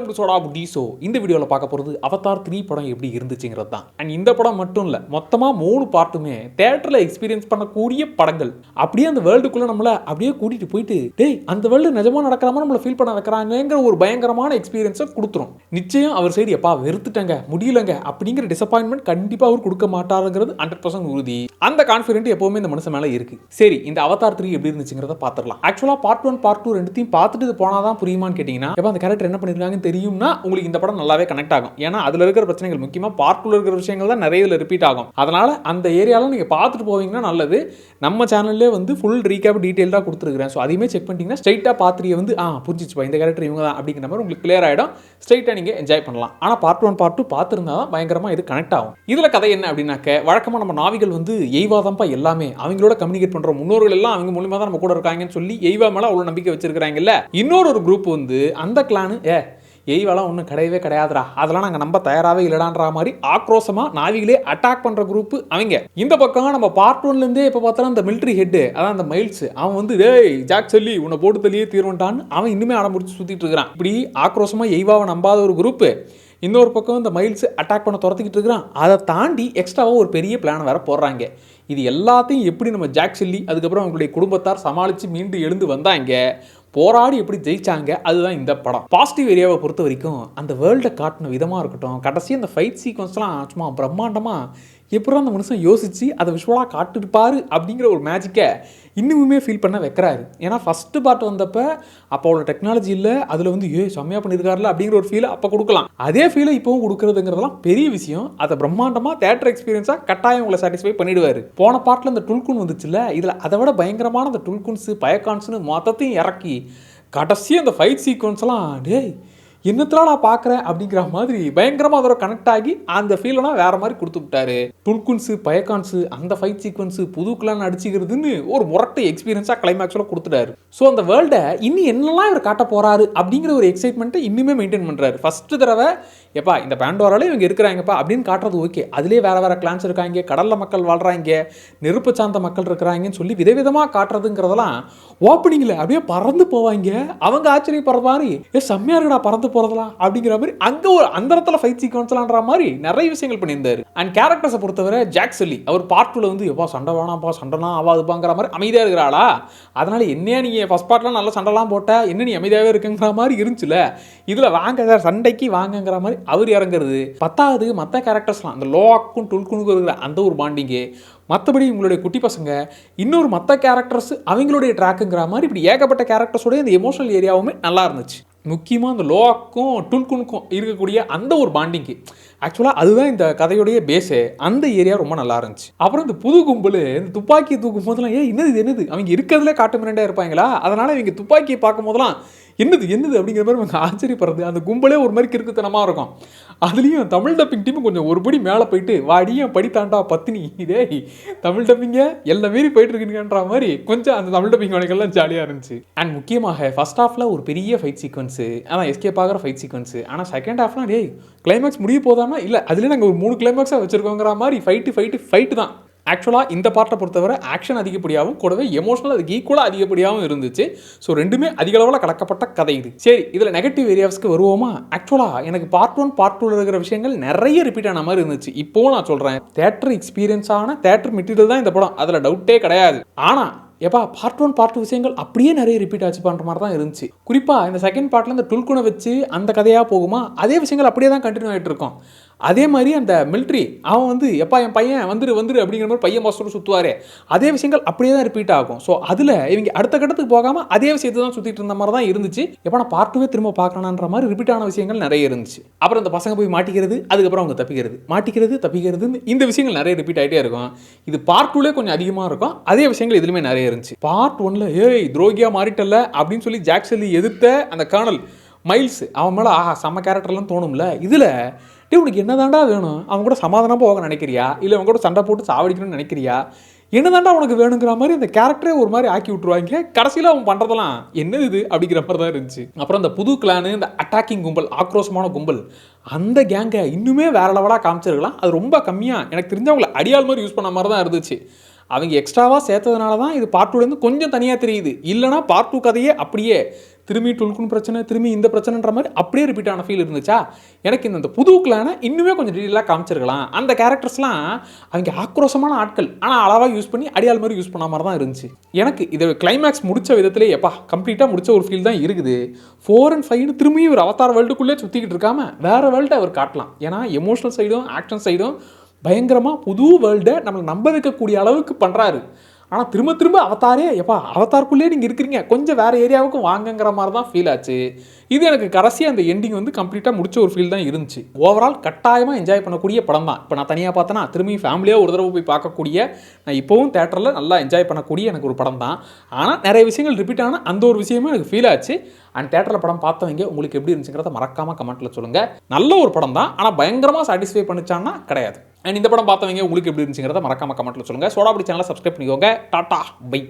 Welcome to soda Buti. So இந்த வீடியோவில் பார்க்க போகிறது அவதார் 3 படம் எப்படி இருந்துச்சுங்கிறது தான். அண்ட் இந்த படம் மட்டும் இல்லை, மொத்தமாக 3 பார்ட்டுமே தேட்டரில் எக்ஸ்பீரியன்ஸ் பண்ணக்கூடிய படங்கள். அப்படியே அந்த வேர்ல்டுக்குள்ளே நம்மளை அப்படியே கூட்டிகிட்டு போயிட்டு டேய் அந்த வேர்ல்டு நிஜமாக நடக்கிற மாதிரி நம்மளை ஃபீல் பண்ண வைக்கிறாங்கிற ஒரு பயங்கரமான எக்ஸ்பீரியன்ஸை கொடுத்துரும். நிச்சயம் அவர் சைடு எப்பா வெறுத்துட்டங்க முடியலங்க அப்படிங்கிற டிசப்பாயின்மெண்ட் கண்டிப்பாக அவர் கொடுக்க மாட்டாருங்கிறது 100% உறுதி. அந்த கான்ஃபிடென்ட் எப்போவுமே இந்த மனுஷன் மேலே இருக்குது. சரி, இந்த அவதார் 3 எப்படி இருந்துச்சுங்கிறத பார்த்துடலாம். ஆக்சுவலாக பார்ட் 1 பார்ட் 2 ரெண்டுத்தையும் பார்த்துட்டு இது போனால் தான் புரியுமான்னு கேட்டிங்கன்னா, எப்போ அந்த கேரக்டர் என்ன பண்ணியிருக்காங்கன்னு தெரியும்னா உங்களுக்கு இந்த படம் நல்லாவே கனெக்ட் ஆகும். ஏன்னா அதில் இருக்கிற பிரச்சனைகள் முக்கியமாக பார்ட் 2 இருக்கிற விஷயங்கள் தான் நிறைய இதில் ரிப்பீட் ஆகும். அதனால் அந்த ஏரியாவில் நீங்கள் பார்த்துட்டு போவீங்கன்னா நல்லது. நம்ம சேனல்லே வந்து ஃபுல் ரீகேப் டீட்டெயிலாக கொடுத்துருக்கிறேன். ஸோ அதையுமே செக் பண்ணிட்டீங்கன்னா ஸ்ட்ரைட்டாக பார்த்துட்டு வந்து புரிஞ்சிச்சுப்பா இந்த கேரக்டர் இவங்க தான் அப்படிங்கிற மாதிரி உங்களுக்கு கிளியர் ஆகிடும். ஸ்ட்ரைட்டாக நீங்கள் என்ஜாய் பண்ணலாம். ஆனால் பார்ட் 1 பார்ட் 2 பார்த்துருந்தா தான் பயங்கரமாக இது கனெக்ட் ஆகும். இதில் கதை என்ன அப்படின்னாக்க, வழக்கமாக நம்ம நாவிகள் வந்து எய்வாதான்ப்பா எல்லாமே, அவங்களோட கம்யூனிகேட் பண்ணுற முன்னோர்கள் எல்லாம் அவங்க மூலியமாக தான் நம்ம கூட இருக்காங்கன்னு சொல்லி எய்வா மேலே அவ்வளோ நம்பிக்கை வச்சிருக்காங்கல்ல. இன்னொரு குரூப் வந்து அந்த கிளானு எய்வெல்லாம் ஒன்றும் கிடையவே கிடையாதுடா, அதெல்லாம் நாங்கள் நம்ப தயாராகவே இல்லடான்ற மாதிரி ஆக்ரோஷமாக நாவிகளே அட்டாக் பண்ணுற குரூப் அவங்க. இந்த பக்கம் நம்ம பார்ட் 1லேருந்தே இப்போ பார்த்தாலும் அந்த மிலிட்ரி ஹெட்டு, அதான் அந்த மைல்ஸ், அவன் வந்து டேய் ஜாக் சொல்லி உன்னை போட்டு தள்ளியே தீர்வன்ட்டான்னு அவன் இன்னுமே அடம்பிடிச்சு சுற்றிட்டு இருக்கிறான். இப்படி ஆக்ரோஷமாக எய்வாவை நம்பாத ஒரு குரூப்பு இன்னொரு பக்கம் இந்த மைல்ஸ் அட்டாக் பண்ண துரத்திக்கிட்டு இருக்கிறான். அதை தாண்டி எக்ஸ்ட்ராவாக ஒரு பெரிய பிளான் வேறு போடுறாங்க. இது எல்லாத்தையும் எப்படி நம்ம ஜாக் சொல்லி அதுக்கப்புறம் அவங்களுடைய குடும்பத்தார் சமாளித்து மீண்டு எழுந்து வந்தாங்க, போராடி எப்படி ஜெயிச்சாங்க, அதுதான் இந்த படம். பாசிட்டிவ் ஏரியாவை பொறுத்த வரைக்கும் அந்த வேர்ல்டை காட்டின விதமாக இருக்கட்டும், கடைசி அந்த ஃபைட் சீக்வன்ஸ்லாம் சும்மா பிரம்மாண்டமாக எப்பறம் அந்த மனுஷன் யோசித்து அதை விஷுவலாக காட்டுப்பாரு அப்படிங்கிற ஒரு மேஜிக்கை இன்னுமே ஃபீல் பண்ண வைக்கிறாரு. ஏன்னா ஃபஸ்ட்டு பார்ட் வந்தப்போ அப்போ அவ்வளோ டெக்னாலஜி இல்லை, அதில் வந்து செம்மையாக பண்ணியிருக்காருல அப்படிங்கிற ஒரு ஃபீலை அப்போ கொடுக்கலாம். அதே ஃபீலை இப்போவும் கொடுக்குறதுங்கிறதெல்லாம் பெரிய விஷயம். அதை பிரம்மாண்டமாக தேட்டர் எக்ஸ்பீரியன்ஸாக கட்டாயம் உங்களை சாட்டிஸ்ஃபை பண்ணிடுவார். போன பார்ட்டில் அந்த டுல்குன் வந்துச்சுல்ல, இதில் அதை விட பயங்கரமான அந்த டுல்குன்ஸு பயக்கான்ஸுன்னு மொத்தத்தையும் இறக்கி கடைசியாக அந்த ஃபைட் சீக்வன்ஸ்லாம் டேய் என்னத்தெல்லாம் நான் பார்க்குறேன் அப்படிங்கிற மாதிரி பயங்கரமாக அதோட கனெக்ட் ஆகி அந்த ஃபீலெல்லாம் வேறு மாதிரி கொடுத்து விட்டாரு. டுல்குன்ஸு பயக்கான்ஸு அந்த ஃபைட் சீக்வன்ஸு புதுக்கெலாம் அடிச்சுக்கிறதுன்னு ஒரு முரட்டை எக்ஸ்பீரியன்ஸாக கிளைமேக்ஸில் கொடுத்துட்டாரு. ஸோ அந்த வேர்ல்டை இன்னும் என்னெல்லாம் இவர் காட்ட போகிறாரு அப்படிங்கிற ஒரு எக்ஸைட்மெண்ட்டை இன்னுமே மெயின்டைன் பண்ணுறாரு. ஃபஸ்ட்டு தடவை எப்பா இந்த பேண்டோராலே இவங்க இருக்கிறாங்கப்பா அப்படின்னு காட்டுறது ஓகே, அதுலேயே வேறு வேறு கிளான்ஸ் இருக்காங்க, கடலில் மக்கள் வாழ்கிறாங்க, நெருப்பு சார்ந்த மக்கள் இருக்கிறாங்கன்னு சொல்லி விதவிதமாக காட்டுறதுங்கிறதெல்லாம் ஓப்பனிங்கில் அப்படியே பறந்து போவாங்க. அவங்க ஆச்சரியப்படுற மாதிரி செம்மையாக இருக்கடா பறந்து போகிறதுலாம் அப்படிங்கிற மாதிரி அங்கே ஒரு அந்த இடத்துல ஃபைட் சீக்வன்ஸ்லான்ற மாதிரி நிறைய விஷயங்கள் பண்ணியிருந்தாரு. அண்ட் கேரக்டர்ஸை பொறுத்தவரை ஜாக் சொல்லி அவர் பார்ட் 2ல வந்து எப்பா சண்டை வேணாம்ப்பா சண்டைலாம் ஆகாதுப்பாங்கிற மாதிரி அமைதியாக இருக்கிறாளா, அதனால என்னையா நீங்கள் ஃபஸ்ட் பார்ட்லாம் நல்லா சண்டைலாம் போட்டால் என்ன நீ அமைதியாகவே இருக்குங்கிற மாதிரி இருந்துச்சுல, இதில் வாங்க சண்டைக்கு வாங்கங்கிற மாதிரி அவர் இறங்குறது. பத்தாவது மற்ற கேரக்டர்ஸ்லாம் அந்த லோக்கும் டுல்குனுக்கு இருக்கிற அந்த ஒரு பாண்டிங்கு, மற்றபடி இவங்களுடைய குட்டி பசங்க, இன்னொரு மற்ற கேரக்டர்ஸ் அவங்களுடைய ட்ராக்குங்கிற மாதிரி இப்படி ஏகப்பட்ட கேரக்டர்ஸோடைய இந்த எமோஷனல் ஏரியாவுமே நல்லா இருந்துச்சு. முக்கியமாக அந்த லோக்கும் டுல்குனுக்கும் இருக்கக்கூடிய அந்த ஒரு பாண்டிங்கு ஆக்சுவலாக அதுதான் இந்த கதையுடைய பேஸு. அந்த ஏரியா ரொம்ப நல்லா இருந்துச்சு. அப்புறம் இந்த புது கும்பல் இந்த துப்பாக்கி தூக்கும் போதெல்லாம் என்னது அவங்க இருக்கிறதுலே காட்டு மிரண்டாக இருப்பாங்களா, அதனால் இவங்க துப்பாக்கியை பார்க்கும் போதெல்லாம் என்னது அப்படிங்கிற மாதிரி அவங்க ஆச்சரியப்படுறது. அந்த கும்பலே ஒரு மாதிரி கிறுக்குத்தனமாக இருக்கும். அதுலேயும் தமிழ் டப்பிங் டீமும் கொஞ்சம் ஒரு படி மேலே போயிட்டு வாடியும் படித்தாண்டா பத்தினி இதே தமிழ் டப்பிங்க எல்லாம் மீறி போயிட்டு இருக்குன்ற மாதிரி கொஞ்சம் அந்த தமிழ் டப்பிங் வழிகள்லாம் ஜாலியாக இருந்துச்சு. அண்ட் முக்கியமாக ஃபர்ஸ்ட் ஹாஃபில் ஒரு பெரிய ஃபைட் சீக்வன்ஸு, அதான் எஸ்கேப் ஆகிற ஃபைட் சீக்வன்ஸு. ஆனால் செகண்ட் ஹாஃப்லாம் கிளைமேக்ஸ் முடிய போதானா இல்லை அதுலேயே நாங்கள் ஒரு 3 கிளைமேக்ஸாக வச்சுருக்கோங்கிற மாதிரி ஃபைட்டு தான். ஆக்சுவலாக இந்த பார்ட்டை பொறுத்தவரை ஆக்ஷன் அதிகப்படியாகவும் கூடவே எமோஷனல் அதுக்கு ஈக்குவலாக அதிகப்படியாகவும் இருந்துச்சு. ஸோ ரெண்டுமே அதிக அளவில் கலக்கப்பட்ட கதை இது. சரி, இதில் நெகட்டிவ் ஏரியாஸ்க்கு வருவோமா? ஆக்சுவலாக எனக்கு பார்ட் 1 பார்ட் 2 இருக்கிற விஷயங்கள் நிறைய ரிப்பீட் ஆன மாதிரி இருந்துச்சு. இப்போவும் நான் சொல்கிறேன், தேட்டர் எக்ஸ்பீரியன்ஸான தேட்டர் மெட்டீரியல் தான் இந்த படம், அதில் டவுட்டே கிடையாது. ஆனால் பார்ட் 1 பார்ட் 2 விஷயங்கள் அப்படியே நிறைய ரிப்பீட் ஆச்சு பண்ணுற மாதிரி தான் இருந்துச்சு. குறிப்பாக இந்த செகண்ட் பார்ட்டில் இந்த டுல்குனை வச்சு அந்த கதையாக போகுமா, அதே விஷயங்கள் அப்படியே தான் கண்டினியூ ஆகிட்டு இருக்கும். அதே மாதிரி அந்த மிலிட்ரி அவன் வந்து என் பையன் வந்துரு அப்படிங்கிற மாதிரி பையன் மாஸ்டரும் சுற்றுவார், அதே விஷயங்கள் அப்படியே தான் ரிப்பீட் ஆகும். ஸோ அதில் இவங்க அடுத்த கட்டத்துக்கு போகாமல் அதே விஷயத்தை தான் சுற்றிட்டு இருந்த மாதிரி தான் இருந்துச்சு. நான் பார்ட் 2 திரும்ப பார்க்கணுன்ற மாதிரி ரிப்பீட் ஆன விஷயங்கள் நிறைய இருந்துச்சு. அப்புறம் இந்த பசங்க போய் மாட்டிக்கிறது, அதுக்கப்புறம் அவங்க தப்பிக்கிறதுன்னு இந்த விஷயங்கள் நிறைய ரிப்பீட் ஆகிட்டே இருக்கும். இது பார்ட் 2லே கொஞ்சம் அதிகமாக இருக்கும். அதே விஷயங்கள் இதுலையுமே நிறைய இருந்துச்சு. பார்ட் 1ல துரோகியா மாறிட்டல அப்படின்னு சொல்லி ஜாக் சொல்லி எதிர்த்த அந்த கர்னல் மைல்ஸ் அவன் மேலே செம்ம கேரக்டர்லாம் தோணும்ல. இதில் உனக்கு என்னதாண்டா வேணும், அவங்க கூட சமாதானம் போக நினைக்கிறியா இல்லை அவங்க கூட சண்டை போட்டு சாவடிக்கணும்னு நினைக்கிறியா, என்னதாண்டா உனக்கு வேணுங்கிற மாதிரி அந்த கேரக்டரே ஒரு மாதிரி ஆக்கி விட்டுருவாங்க. கடைசியில் அவன் பண்ணுறதெல்லாம் என்னது இது அப்படிங்கிற மாதிரி தான் இருந்துச்சு. அப்புறம் இந்த புது கிளானு இந்த அட்டாக்கிங் கும்பல் ஆக்ரோஷமான கும்பல் அந்த கேங்கை இன்னுமே வேற லெவலாக காமிச்சிருக்கலாம். அது ரொம்ப கம்மியாக எனக்கு தெரிஞ்சவங்களை அடியால் மாதிரி யூஸ் பண்ண மாதிரி தான் இருந்துச்சு. அவங்க எக்ஸ்ட்ராவாக சேர்த்ததுனால தான் இது பார்ட் டூலேருந்து கொஞ்சம் தனியாக தெரியுது. இல்லைனா பார்ட் டூ கதையே அப்படியே திரும்பி டுல்குன் பிரச்சனை, திரும்பி இந்த பிரச்சனைன்ற மாதிரி அப்படியே ரிப்பீட் ஆன ஃபீல் இருந்துச்சா. எனக்கு இந்த புது கிளானை இன்னுமே கொஞ்சம் டீட்டெயிலாக காமிச்சிருக்கலாம். அந்த கேரக்டர்ஸ்லாம் அவங்க ஆக்ரோஷமான ஆட்கள், ஆனால் அளவாக யூஸ் பண்ணி அடியால் மாதிரி யூஸ் பண்ண மாதிரி தான் இருந்துச்சு. எனக்கு இது கிளைமேக்ஸ் முடித்த விதத்திலே எப்பா கம்ப்ளீட்டாக முடிச்ச ஒரு ஃபீல் தான் இருக்குது. 4 and 5 திரும்பியும் ஒரு அவதார் வேர்ல்டுக்குள்ளே சுற்றிக்கிட்டு இருக்காமல் வேறு வேர்ல்டை அவர் காட்டலாம். ஏன்னா எமோஷனல் சைடும் ஆக்ஷன் சைடும் பயங்கரமாக புது வேர்ல்டை நம்மளை நம்ப வைக்கக்கூடிய அளவுக்கு பண்ணுறாரு. ஆனால் திரும்ப திரும்ப அவதாரே எப்பா அவதாருக்குள்ளே நீங்கள் இருக்கிறீங்க, கொஞ்சம் வேறு ஏரியாவுக்கும் வாங்கங்கிற மாதிரி தான் ஃபீல் ஆச்சு. இது எனக்கு கடைசியாக அந்த எண்டிங் வந்து கம்ப்ளீட்டாக முடிச்ச ஒரு ஃபீல் தான் இருந்துச்சு. ஓவரால் கட்டாயமாக என்ஜாய் பண்ணக்கூடிய படம் தான். இப்போ நான் தனியாக பார்த்தேன்னா திரும்பி ஃபேமிலியாக ஒரு தடவை போய் பார்க்கக்கூடிய, நான் இப்போவும் தேட்டரில் நல்லா என்ஜாய் பண்ணக்கூடிய எனக்கு ஒரு படம் தான். ஆனால் நிறைய விஷயங்கள் ரிப்பீட் ஆனால் அந்த ஒரு விஷயமும் எனக்கு ஃபீல் ஆச்சு. அண்ட் தேட்டரில் படம் பார்த்தவங்க உங்களுக்கு எப்படி இருந்துச்சுங்கிறத மறக்காமல் கமெண்ட்டில் சொல்லுங்கள். நல்ல ஒரு படம் தான், ஆனால் பயங்கரமாக சாட்டிஸ்ஃபை பண்ணிச்சான்னா கிடையாது. அண்ட் இந்த படம் பார்த்தவங்க உங்களுக்கு எப்படி இருந்துச்சுங்கிறத மறக்காமல் கமெண்ட்டில் சொல்லுங்கள். சோடாபுடி சேனலை சப்ஸ்கிரைப் பண்ணிக்கோங்க. Tata bye.